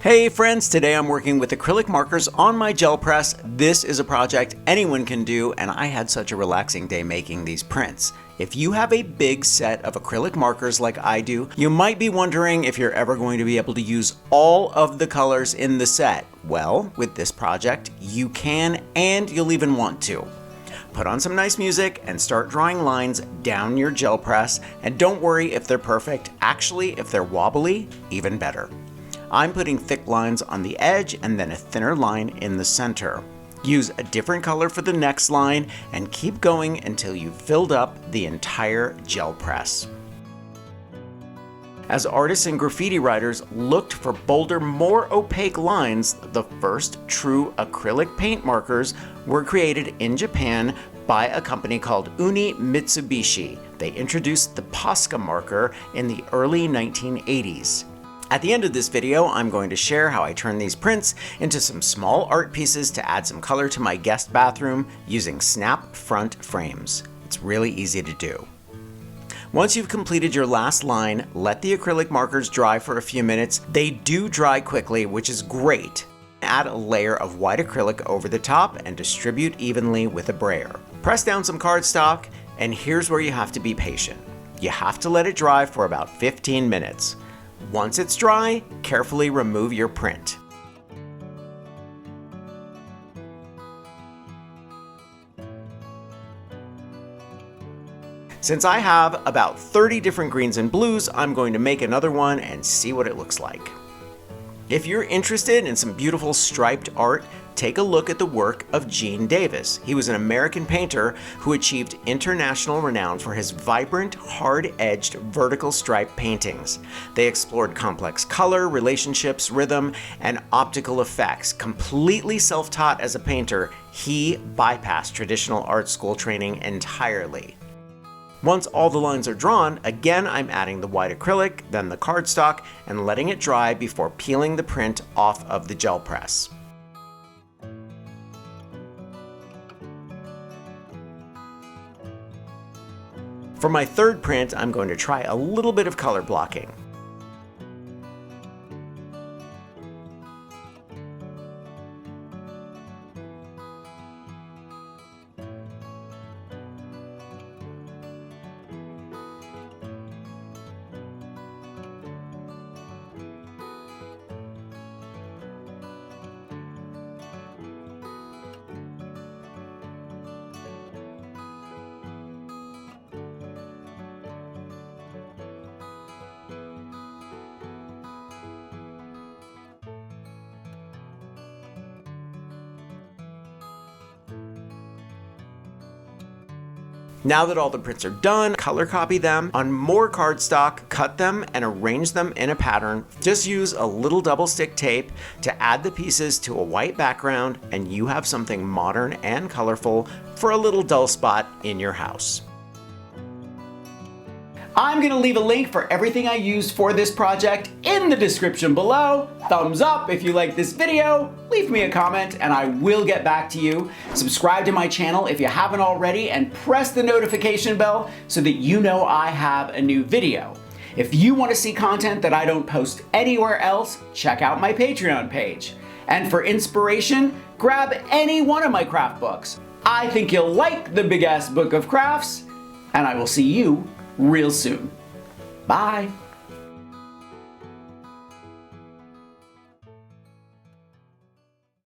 Hey friends, today I'm working with acrylic markers on my gel press. This is a project anyone can do, and I had such a relaxing day making these prints. If you have a big set of acrylic markers like I do, you might be wondering if you're ever going to be able to use all of the colors in the set. Well, with this project, you can, and you'll even want to. Put on some nice music and start drawing lines down your gel press, and don't worry if they're perfect. Actually, if they're wobbly, even better. I'm putting thick lines on the edge and then a thinner line in the center. Use a different color for the next line and keep going until you've filled up the entire gel press. As artists and graffiti writers looked for bolder, more opaque lines, the first true acrylic paint markers were created in Japan by a company called Uni Mitsubishi. They introduced the Posca marker in the early 1980s. At the end of this video, I'm going to share how I turn these prints into some small art pieces to add some color to my guest bathroom using snap front frames. It's really easy to do. Once you've completed your last line, let the acrylic markers dry for a few minutes. They do dry quickly, which is great. Add a layer of white acrylic over the top and distribute evenly with a brayer. Press down some cardstock, and here's where you have to be patient. You have to let it dry for about 15 minutes. Once it's dry, carefully remove your print. Since I have about 30 different greens and blues, I'm going to make another one and see what it looks like. If you're interested in some beautiful striped art, take a look at the work of Gene Davis. He was an American painter who achieved international renown for his vibrant, hard-edged vertical stripe paintings. They explored complex color, relationships, rhythm, and optical effects. Completely self-taught as a painter, he bypassed traditional art school training entirely. Once all the lines are drawn, again I'm adding the white acrylic, then the cardstock, and letting it dry before peeling the print off of the gel press. For my third print, I'm going to try a little bit of color blocking. Now that all the prints are done, color copy them on more cardstock, cut them and arrange them in a pattern. Just use a little double stick tape to add the pieces to a white background, and you have something modern and colorful for a little dull spot in your house. I'm going to leave a link for everything I used for this project in the description below. Thumbs up if you like this video, leave me a comment and I will get back to you. Subscribe to my channel if you haven't already and press the notification bell so that you know I have a new video. If you want to see content that I don't post anywhere else, check out my Patreon page. And for inspiration, grab any one of my craft books. I think you'll like the Big Ass Book of Crafts, and I will see you real soon. Bye.